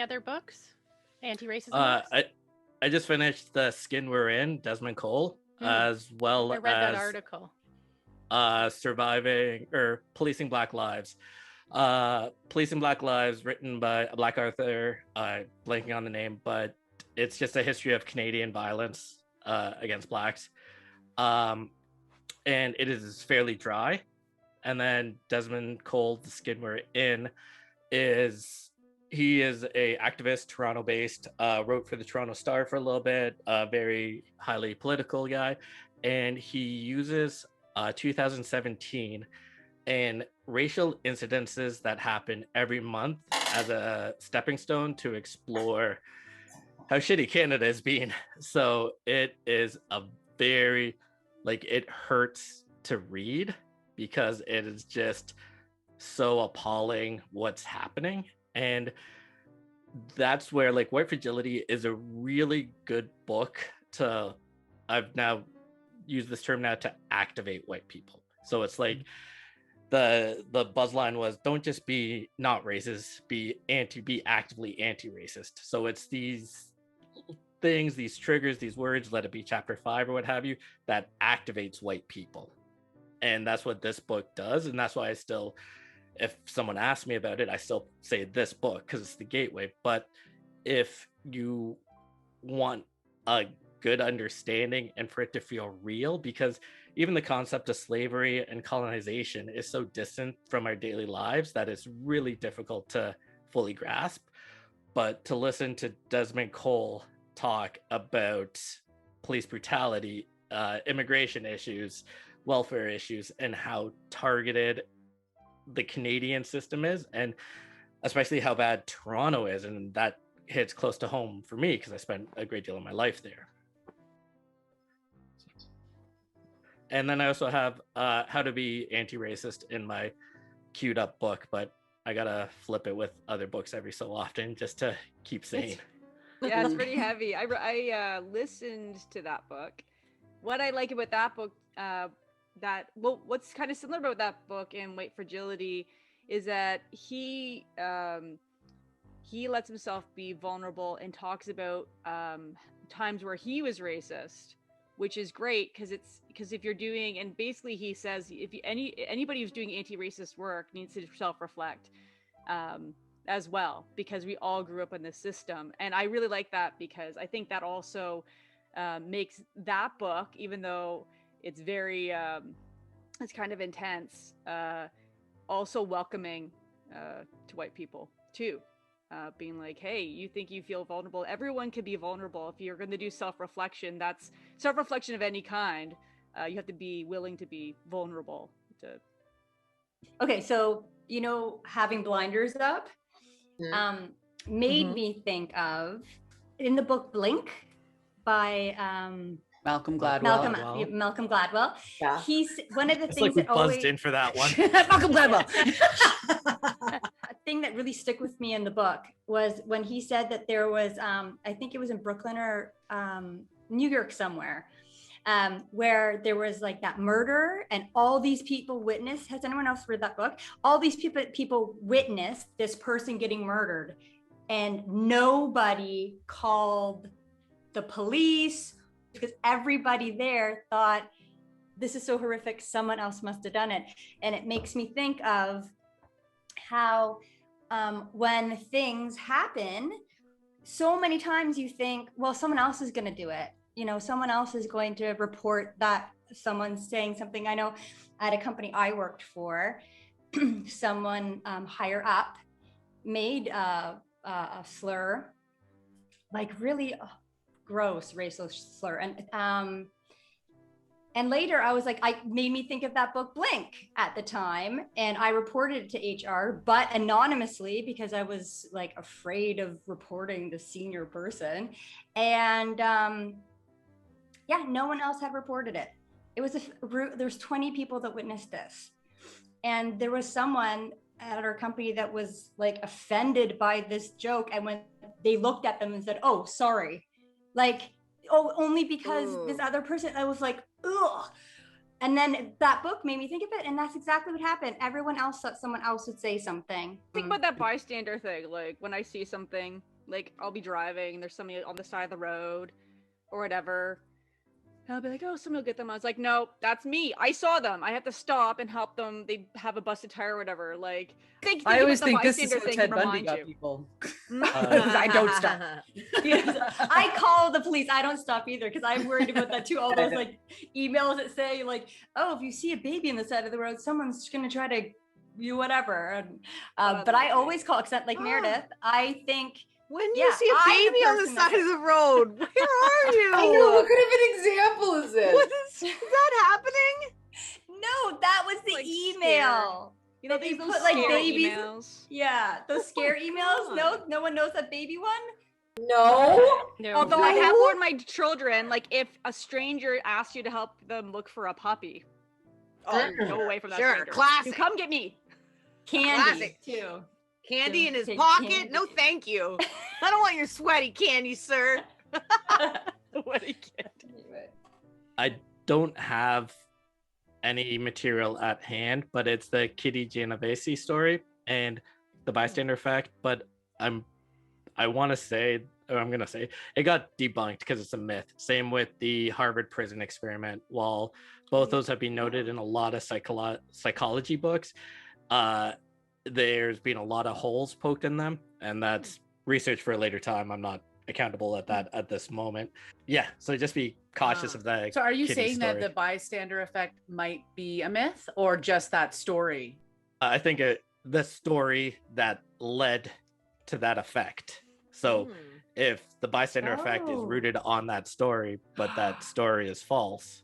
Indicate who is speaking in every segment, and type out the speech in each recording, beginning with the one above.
Speaker 1: other books? Anti-racism books?
Speaker 2: I just finished The Skin We're In, Desmond Cole, as well
Speaker 1: I read
Speaker 2: as
Speaker 1: that article.
Speaker 2: Surviving or Policing Black Lives. Policing Black Lives, written by a Black author, blanking on the name, but it's just a history of Canadian violence against Blacks. And it is fairly dry. And then Desmond Cole, The Skin We're In, he is a activist, Toronto-based, wrote for the Toronto Star for a little bit, a very highly political guy, and he uses 2017 and racial incidences that happen every month as a stepping stone to explore how shitty Canada is being. So it is a very, it hurts to read because it is just so appalling what's happening. And that's where White Fragility is a really good book I've now used this term now to activate white people. So it's the buzzline was, don't just be not racist, be actively anti-racist. So it's these things, these triggers, these words, let it be chapter 5 or what have you, that activates white people. And that's what this book does. And that's why I still, if someone asks me about it, I still say this book because it's the gateway. But if you want a good understanding and for it to feel real, because even the concept of slavery and colonization is so distant from our daily lives that it's really difficult to fully grasp. But to listen to Desmond Cole talk about police brutality, immigration issues, welfare issues, and how targeted the Canadian system is, and especially how bad Toronto is, and that hits close to home for me because I spent a great deal of my life there. And then I also have How to Be Anti-Racist in my queued up book, but I gotta flip it with other books every so often just to keep sane.
Speaker 3: Yeah, it's pretty heavy. I listened to that book. What I like about that book, what's kind of similar about that book in White Fragility is that he lets himself be vulnerable and talks about times where he was racist, which is great because if you're doing, and basically he says if anybody who's doing anti-racist work needs to self-reflect as well, because we all grew up in this system. And I really like that because I think that also makes that book, even though it's very it's kind of intense, also welcoming to white people too, being like, hey, you think you feel vulnerable, everyone can be vulnerable. If you're going to do self-reflection, that's self-reflection of any kind, you have to be willing to be vulnerable to.
Speaker 4: Okay, so having blinders up made me think of, in the book Blink by
Speaker 5: Malcolm Gladwell.
Speaker 4: Malcolm Gladwell.
Speaker 5: Yeah.
Speaker 4: He's one of the
Speaker 2: It's
Speaker 4: things
Speaker 2: we
Speaker 4: that
Speaker 2: buzzed
Speaker 4: always
Speaker 2: in for that one.
Speaker 5: Malcolm Gladwell.
Speaker 4: A thing that really stuck with me in the book was when he said that there was, I think it was in Brooklyn or New York somewhere, where there was that murder and all these people witnessed. Has anyone else read that book? All these people witnessed this person getting murdered, and nobody called the police because everybody there thought, this is so horrific, someone else must have done it. And it makes me think of how when things happen, so many times you think, well, someone else is going to do it. Someone else is going to report that someone's saying something. I know at a company I worked for, someone higher up made a slur, really gross racial slur. And later I was I made me think of that book Blink at the time. And I reported it to HR, but anonymously, because I was afraid of reporting the senior person. And no one else had reported it. It was there's 20 people that witnessed this. And there was someone at our company that was offended by this joke. And when they looked at them and said, oh, sorry, only because this other person, I was ugh. And then that book made me think of it. And that's exactly what happened. Everyone else thought someone else would say something.
Speaker 3: Think about that bystander thing. When I see something Like I'll be driving and there's somebody on the side of the road or whatever. And I'll be like, oh, somebody will get them. I was like, no, that's me. I saw them. I have to stop and help them. They have a busted tire or whatever. Like,
Speaker 5: I always think this is
Speaker 3: bystander
Speaker 5: how
Speaker 3: thing
Speaker 5: Ted
Speaker 3: can
Speaker 5: Bundy
Speaker 3: remind
Speaker 5: got
Speaker 3: you.
Speaker 5: people.
Speaker 3: Mm.
Speaker 5: Because I don't stop.
Speaker 4: Yes, I call the police. I don't stop either because I'm worried about that too. All those like emails that say like, "Oh, if you see a baby on the side of the road, someone's gonna try to you whatever." And, but I always call because like Meredith, I think
Speaker 6: When you see a
Speaker 4: I'm the
Speaker 6: baby on the
Speaker 4: person
Speaker 6: side
Speaker 4: that-
Speaker 6: of the road, where are you?
Speaker 7: I know, what kind of an example is this?
Speaker 6: What is that happening?
Speaker 4: No, that was the
Speaker 3: Like
Speaker 4: email.
Speaker 3: You know,
Speaker 4: They
Speaker 3: these
Speaker 4: put,
Speaker 3: those
Speaker 4: like,
Speaker 3: scare
Speaker 4: babies-
Speaker 3: emails.
Speaker 4: Yeah, those scare emails.
Speaker 3: God.
Speaker 4: No, no one knows that baby one.
Speaker 7: No.
Speaker 1: No.
Speaker 3: Although I have warned my children, like if a stranger asks you to help them look for a puppy, go away from that
Speaker 6: Sure,
Speaker 3: stranger.
Speaker 6: classic.
Speaker 3: You come get me.
Speaker 4: Candy
Speaker 6: Classic.
Speaker 4: too.
Speaker 6: Candy in his
Speaker 4: Take
Speaker 6: pocket?
Speaker 4: candy.
Speaker 6: No, thank you. I don't want your sweaty candy, sir.
Speaker 3: What do you get?
Speaker 2: I don't have any material at hand, but it's the Kitty Genovese story and the bystander effect. But I want to say, or I'm gonna say, it got debunked because it's a myth. Same with the Harvard prison experiment. While both those have been noted in a lot of psychology books, there's been a lot of holes poked in them, and that's research for a later time. I'm not accountable at that at this moment. Yeah, so just be cautious of that.
Speaker 8: So are you
Speaker 2: Kitty
Speaker 8: saying that
Speaker 2: story.
Speaker 8: the bystander effect might be a myth or just that story?
Speaker 2: I think the story that led to that effect. So if the bystander effect is
Speaker 4: Oh.
Speaker 2: rooted on that story, but that story is false,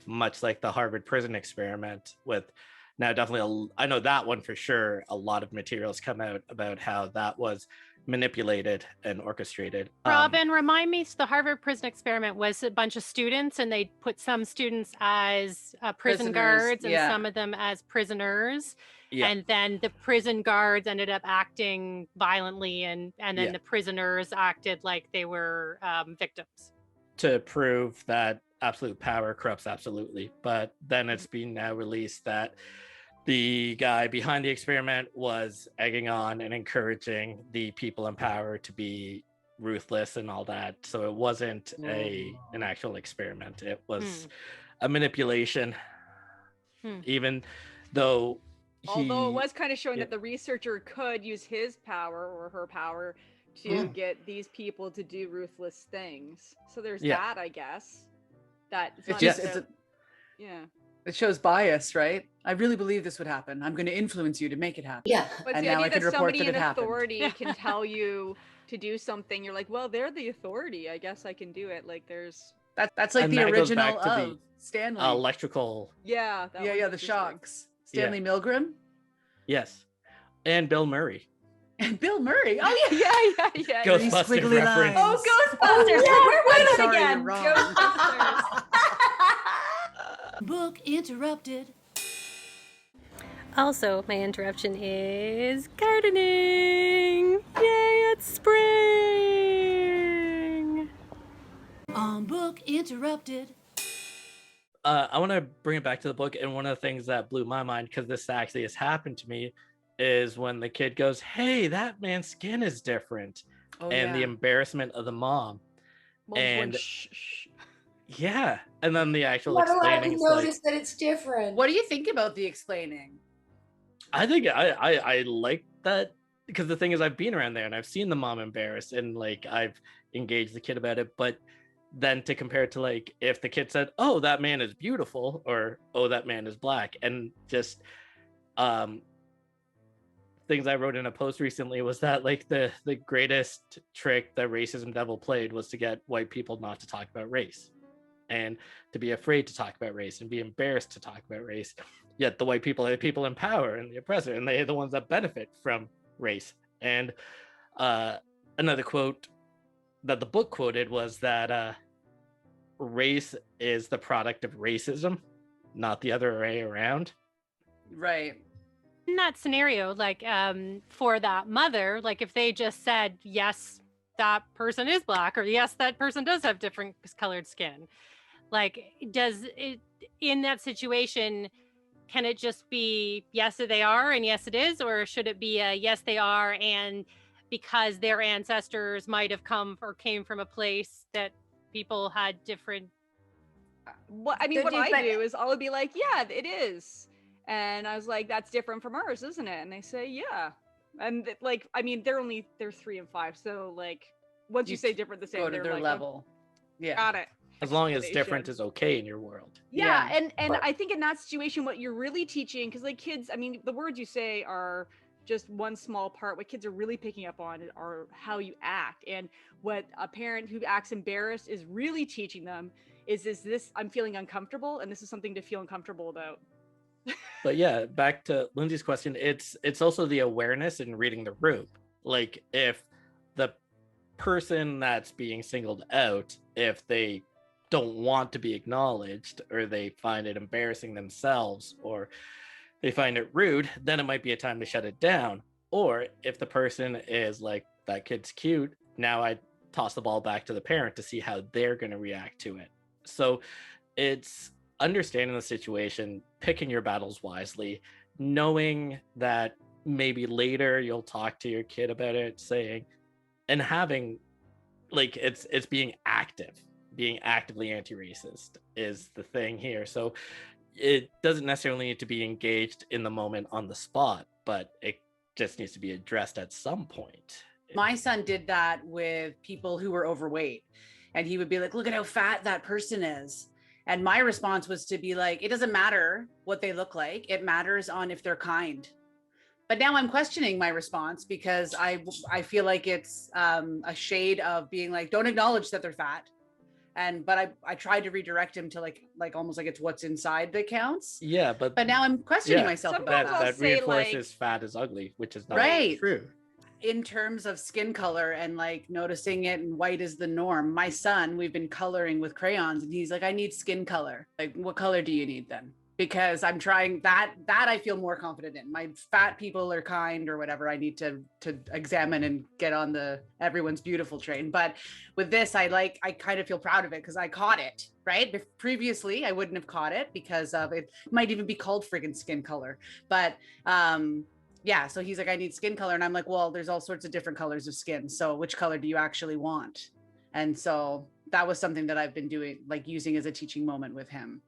Speaker 2: much like the Harvard prison experiment with now definitely I know that one for sure. A lot of materials come out about how that was manipulated and orchestrated.
Speaker 1: Robin, remind me, so the Harvard prison experiment was a bunch of students and they put some students as prison
Speaker 5: Prisoners,
Speaker 1: guards and
Speaker 5: yeah.
Speaker 1: some of them as prisoners.
Speaker 2: Yeah.
Speaker 1: And then the prison guards ended up acting violently and then
Speaker 2: Yeah.
Speaker 1: the prisoners acted like they were victims.
Speaker 2: to prove that absolute power corrupts absolutely. But then it's been now released that the guy behind the experiment was egging on and encouraging the people in power to be ruthless and all that. So it wasn't an actual experiment. It was a manipulation. Even though
Speaker 3: Although it was kind of showing that the researcher could use his power or her power to get these people to do ruthless things. So there's that, I guess. That it's not just
Speaker 5: It shows bias, right? I really believe this would happen. I'm going to influence you to make it happen.
Speaker 7: Yeah.
Speaker 3: But
Speaker 5: And
Speaker 3: the
Speaker 5: now I
Speaker 3: idea
Speaker 5: can
Speaker 3: that
Speaker 5: report
Speaker 3: somebody
Speaker 5: that
Speaker 3: in
Speaker 5: it happened.
Speaker 3: authority can tell you to do something, you're like, well, they're the authority. I guess I can do it. Like there's
Speaker 5: That's like
Speaker 2: And
Speaker 5: the
Speaker 2: that goes
Speaker 5: original
Speaker 2: back to the
Speaker 5: of Stanley.
Speaker 2: electrical.
Speaker 3: that
Speaker 5: the
Speaker 3: was interesting.
Speaker 5: shocks. Stanley Milgram
Speaker 2: Yes. And Bill Murray.
Speaker 5: and Bill Murray. Oh yeah.
Speaker 3: Yeah.
Speaker 2: Ghostbusters
Speaker 5: squiggly
Speaker 2: reference.
Speaker 5: lines.
Speaker 4: Oh, Ghostbusters! We're
Speaker 5: I'm
Speaker 4: winning
Speaker 5: sorry,
Speaker 4: again.
Speaker 5: you're wrong.
Speaker 4: Ghostbusters.
Speaker 9: Book interrupted.
Speaker 1: Also, my interruption is gardening. Yay, it's spring.
Speaker 9: Book interrupted.
Speaker 2: I want to bring it back to the book, and one of the things that blew my mind, because this actually has happened to me, is when the kid goes, "Hey, that man's skin is different," and the embarrassment of the mom.
Speaker 3: Mom's
Speaker 2: And-
Speaker 3: going, shh.
Speaker 2: Yeah, and then the actual
Speaker 7: Not a lot of
Speaker 2: explaining.
Speaker 7: people
Speaker 2: It's like,
Speaker 7: notice that it's different.
Speaker 5: What do you think about the explaining?
Speaker 2: I think I like that, because the thing is, I've been around there and I've seen the mom embarrassed, and like I've engaged the kid about it. But then to compare it to like if the kid said, "Oh, that man is beautiful," or "Oh, that man is black," and just things I wrote in a post recently was that like the greatest trick that racism devil played was to get white people not to talk about race, and to be afraid to talk about race and be embarrassed to talk about race. Yet the white people are the people in power and the oppressor, and they're the ones that benefit from race. And another quote that the book quoted was that race is the product of racism, not the other way around.
Speaker 5: Right.
Speaker 1: In that scenario, like for that mother, like if they just said, yes, that person is black, or yes, that person does have different colored skin, like does it in that situation, can it just be yes they are and yes it is, or should it be a yes they are and because their ancestors might have come or came from a place that people had different.
Speaker 3: What I mean, what I do is I'll be like, yeah, it is. And I was like, that's different from ours, isn't it? And they say, yeah. And like, I mean, they're 3 and 5. So like, once you say different, the same,
Speaker 5: go to
Speaker 3: they're
Speaker 5: their
Speaker 3: like,
Speaker 5: level.
Speaker 3: Yeah. Got it.
Speaker 2: As long as different is okay in your world.
Speaker 3: Yeah. And I think in that situation, what you're really teaching, because like kids, I mean, the words you say are just one small part. What kids are really picking up on are how you act. And what a parent who acts embarrassed is really teaching them is this, I'm feeling uncomfortable, and this is something to feel uncomfortable about.
Speaker 2: But yeah, back to Lindsay's question, it's also the awareness and reading the room. Like if the person that's being singled out, if they don't want to be acknowledged, or they find it embarrassing themselves, or they find it rude, then it might be a time to shut it down. Or if the person is like, that kid's cute, now I toss the ball back to the parent to see how they're going to react to it. So it's understanding the situation, picking your battles wisely, knowing that maybe later you'll talk to your kid about it, saying, and having, like, it's being actively anti-racist is the thing here. So it doesn't necessarily need to be engaged in the moment on the spot, but it just needs to be addressed at some point.
Speaker 5: My son did that with people who were overweight, and he would be like, look at how fat that person is. And my response was to be like, it doesn't matter what they look like. It matters on if they're kind. But now I'm questioning my response, because I feel like it's a shade of being like, don't acknowledge that they're fat. But I tried to redirect him to like almost like it's what's inside that counts.
Speaker 2: Yeah, but
Speaker 5: now I'm questioning myself about
Speaker 2: that reinforces fat is ugly, which is not true.
Speaker 5: In terms of skin color and like noticing it, and white is the norm. My son, we've been coloring with crayons, and he's like, I need skin color. Like, what color do you need then? Because I'm trying that I feel more confident in. My fat people are kind or whatever. I need to examine and get on the everyone's beautiful train. But with this, I kind of feel proud of it because I caught it, right? Previously, I wouldn't have caught it because of it might even be called friggin' skin color. But yeah, so he's like, I need skin color. And I'm like, well, there's all sorts of different colors of skin. So which color do you actually want? And so that was something that I've been doing, like using as a teaching moment with him.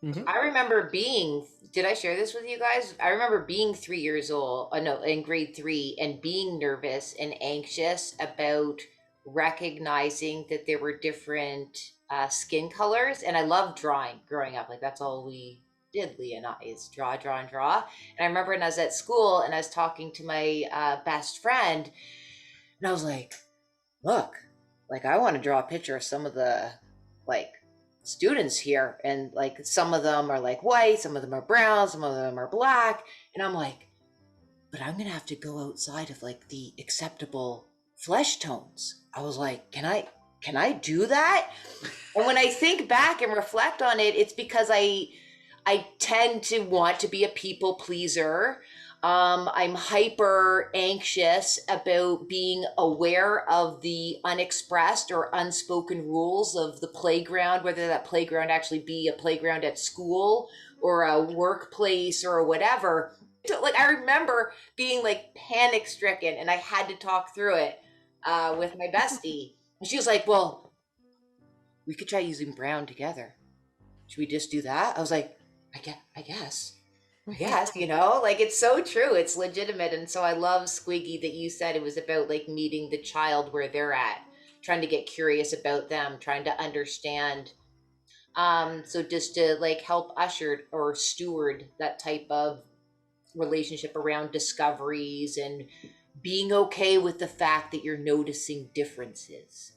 Speaker 10: Mm-hmm. I remember did I share this with you guys? I remember being 3 years old, in grade 3, and being nervous and anxious about recognizing that there were different skin colors. And I loved drawing growing up. Like that's all we did, Leah and I, is draw. And I remember when I was at school and I was talking to my best friend, and I was like, look, like I want to draw a picture of some of the like students here, and like some of them are like white, some of them are brown, some of them are black, and I'm like, but I'm gonna have to go outside of like the acceptable flesh tones. I was like, can I do that? And when I think back and reflect on it, it's because I tend to want to be a people pleaser. I'm hyper anxious about being aware of the unexpressed or unspoken rules of the playground, whether that playground actually be a playground at school or a workplace or whatever. Like I remember being like panic stricken, and I had to talk through it with my bestie. And she was like, well, we could try using brown together. Should we just do that? I was like, I guess. Yes, like it's so true. It's legitimate. And so I love, Squiggy, that you said it was about like meeting the child where they're at, trying to get curious about them, trying to understand. So just to like help usher or steward that type of relationship around discoveries and being okay with the fact that you're noticing differences.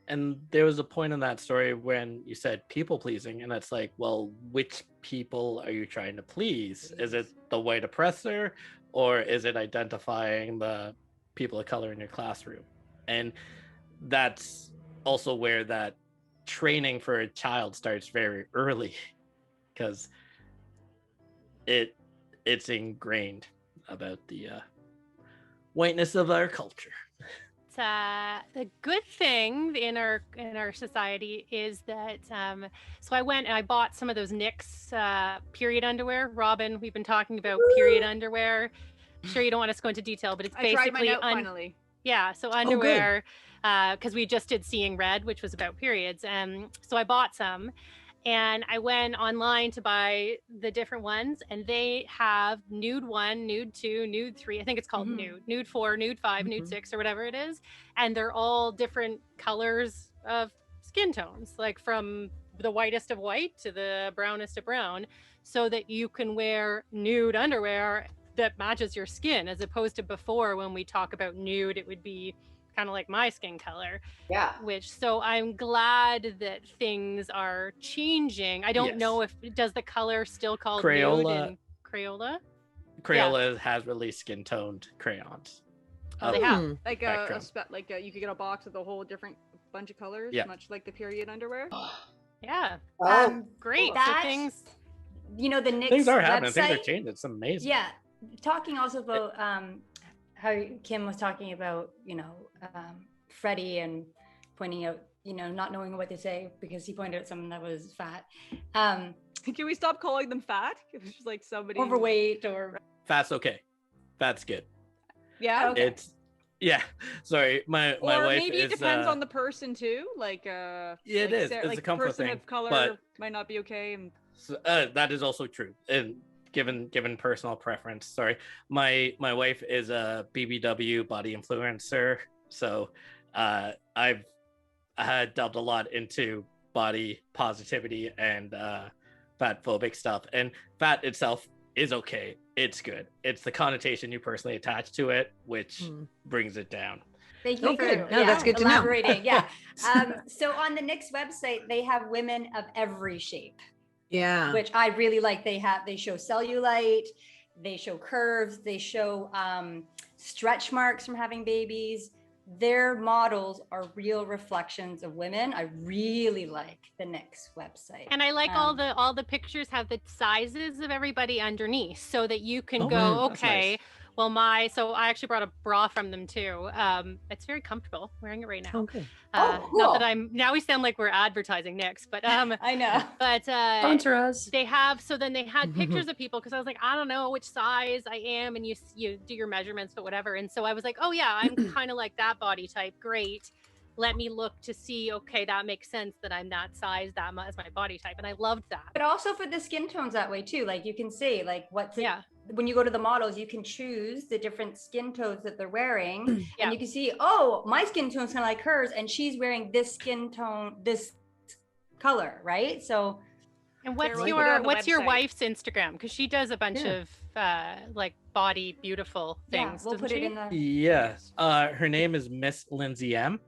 Speaker 2: And there was a point in that story when you said people pleasing, and it's like, well, which people are you trying to please? Is it the white oppressor, or is it identifying the people of color in your classroom? And that's also where that training for a child starts very early, because it's ingrained about the whiteness of our culture.
Speaker 1: The good thing in our society is that so I went and I bought some of those NYX period underwear. Robin, we've been talking about period underwear. sure you don't want us to go into detail, but it's
Speaker 3: I tried
Speaker 1: basically
Speaker 3: mine out finally.
Speaker 1: yeah, so underwear, because we just did Seeing Red, which was about periods. So I bought some, and I went online to buy the different ones, and they have nude 1, nude 2, nude 3. I think it's called nude 4, nude 5, nude 6, or whatever it is. And they're all different colors of skin tones, like from the whitest of white to the brownest of brown, so that you can wear nude underwear that matches your skin, as opposed to before when we talk about nude, it would be kind of like my skin color.
Speaker 10: Yeah.
Speaker 1: So I'm glad that things are changing. I don't know if does the color still called nude in Crayola?
Speaker 2: Crayola has released skin toned crayons.
Speaker 1: Oh, they have
Speaker 3: like you could get a box with a whole different bunch of colors, much like the period underwear.
Speaker 1: Yeah. Great.
Speaker 4: That,
Speaker 1: so things,
Speaker 4: the NYX
Speaker 2: things are happening.
Speaker 4: website,
Speaker 2: Things are changing. It's amazing.
Speaker 4: Yeah. Talking also about how Kim was talking about, Freddie and pointing out, not knowing what to say because he pointed out someone that was fat.
Speaker 3: Can we stop calling them fat? It's just like somebody
Speaker 4: overweight or
Speaker 2: fat's okay. Fat's good.
Speaker 3: Yeah.
Speaker 4: Okay.
Speaker 2: Sorry, my
Speaker 3: or
Speaker 2: wife
Speaker 3: maybe it depends on the person too. Like
Speaker 2: it is. It's
Speaker 3: like
Speaker 2: a comfort
Speaker 3: person
Speaker 2: thing,
Speaker 3: of color
Speaker 2: but
Speaker 3: might not be okay. And
Speaker 2: so, that is also true. And given personal preference, sorry, my wife is a BBW body influencer, so I've delved a lot into body positivity and fat phobic stuff, and fat itself is okay. It's good. It's the connotation you personally attach to it which brings it down.
Speaker 4: Thank you for
Speaker 6: that's good to
Speaker 4: elaborating.
Speaker 6: know.
Speaker 4: So on the NYX website, they have women of every shape.
Speaker 6: Yeah.
Speaker 4: Which I really like. They show cellulite, they show curves, they show stretch marks from having babies. Their models are real reflections of women. I really like the NYX website.
Speaker 1: And I like all the pictures have the sizes of everybody underneath, so that you can go, okay, nice. Well, so I actually brought a bra from them too. It's very comfortable wearing it right now.
Speaker 6: Okay.
Speaker 10: Cool.
Speaker 1: Not that now we sound like we're advertising NYX, but
Speaker 4: I know.
Speaker 1: But
Speaker 6: sponsor us.
Speaker 1: They had pictures of people, because I was like, I don't know which size I am, and you do your measurements, but whatever. And so I was like, oh yeah, I'm kind of like that body type. Great. Let me look to see, okay, that makes sense that I'm that size, that as my body type. And I loved that.
Speaker 4: But also for the skin tones that way too. Like you can see like when you go to the models, you can choose the different skin tones that they're wearing. And you can see, oh, my skin tone's kind of like hers, and she's wearing this skin tone, this color, right? So
Speaker 1: and what's your wife's Instagram? Because she does a bunch of like body beautiful things.
Speaker 4: We'll put it in the
Speaker 2: Yes. Her name is Miss Lindsay M.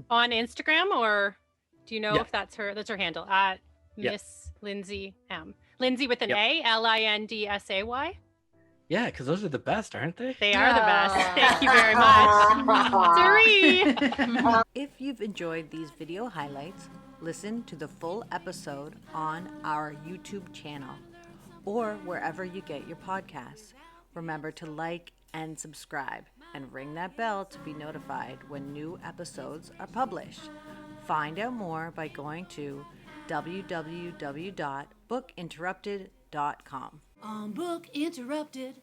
Speaker 1: On Instagram, or do you know if that's her handle at Miss Lindsay M? Lindsay with an A, Lindsay.
Speaker 2: Yeah, because those are the best, aren't they?
Speaker 1: They are the best. Thank you very much.
Speaker 11: If you've enjoyed these video highlights, listen to the full episode on our YouTube channel or wherever you get your podcasts. Remember to like and subscribe and ring that bell to be notified when new episodes are published. Find out more by going to www.bookinterrupted.com.
Speaker 9: Book Interrupted.